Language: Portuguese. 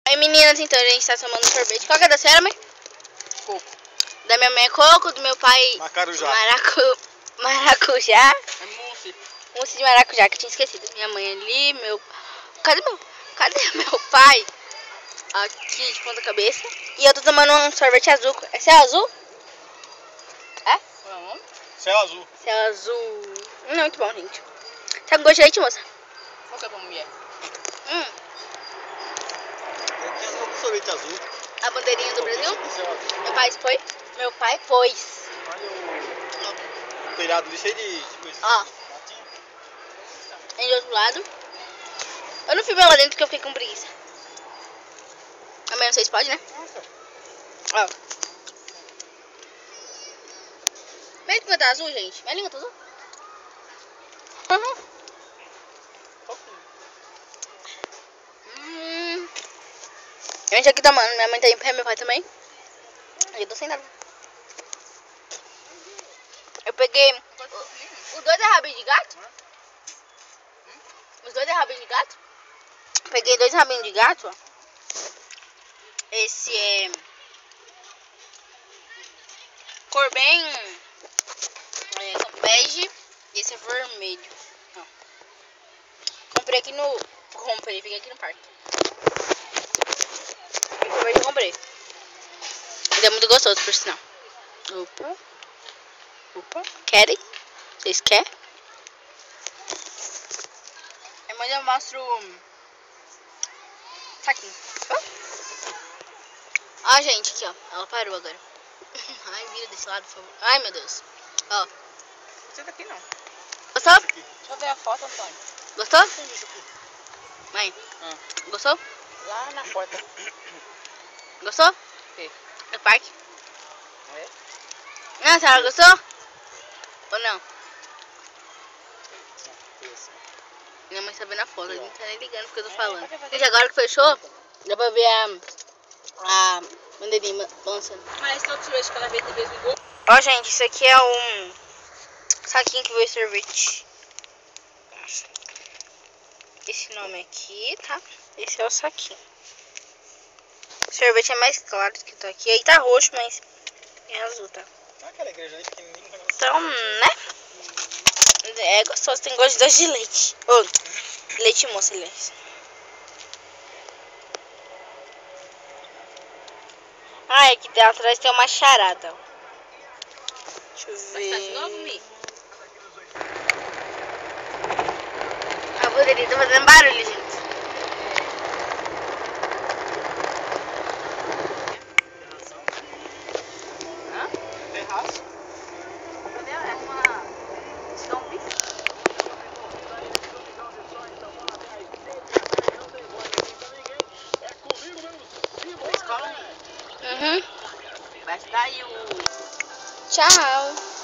Aí meninas, então a gente tá tomando sorvete. Qual que é da senhora, mãe? Coco. Da minha mãe é coco, do meu pai... Macarujá. Maracujá. É mousse. Mousse de maracujá, que eu tinha esquecido. Minha mãe ali, meu... Cadê meu pai? Aqui de ponta cabeça. E eu tô tomando um sorvete azul. É céu azul? É? Qual é o nome? Céu azul. Céu azul. Muito bom, gente. Tá com gosto de leite, moça? Qual que é pra mulher? Eu tinha algum sorvete azul. A bandeirinha do Brasil? Céu azul. Meu pai foi? Meu pai pôs. Olha o telhado ali cheio de coisa. Ó. Tem de outro lado. Eu não filmei lá dentro porque eu fiquei com preguiça. Amanhã vocês podem, né? Ó. Minha língua tá azul, gente. Minha língua tá azul. Gente, aqui tomando. Minha mãe tá em pé, meu pai também. E eu tô sem nada. Eu peguei... Os dois é rabinho de gato? Os dois é rabinho de gato? Peguei 2 rabinhos de gato, ó. Esse é... cor bem... bege. E esse é vermelho. Ó. Comprei aqui no... peguei aqui no parque. Eu comprei. Ele é muito gostoso, por sinal. Opa. Querem? Vocês querem? Mas eu mostro... saquinho. Ó, gente, aqui, ó. Ela parou agora. Ai, vira desse lado, por favor. Ai, meu Deus. Ó. Não sei daqui não. Gostou? Deixa eu ver a foto, Antônio. Gostou? Mãe, gostou? Lá na porta. Gostou? Sim. Do parque? É? Ah, a senhora gostou? Ou não? Minha mãe tá vendo a foto, a gente não tá nem ligando porque eu tô falando. Gente, agora que fechou, dá pra ver a bandeirinha balançando. Mas todo sorvete que ela vê tem mesmo igual. Ó, gente, isso aqui é um saquinho que veio sorvete. Esse nome aqui, tá? Esse é o saquinho. O sorvete é mais claro do que tá aqui. Aí tá roxo, mas é azul, tá? Aquela igreja ali pequenininha. Então, né? É gostoso, tem gosto de doce de leite. Ô, leite moça, aliás. Ah, aqui atrás tem uma charada. Deixa eu ver. Mas tá de novo, Mi? A bandeirinha tá fazendo barulho, gente. Hã? Terraço. Cadê? É uma... Isso dá um bife? Uhum. Vai dar aí o... Tchau.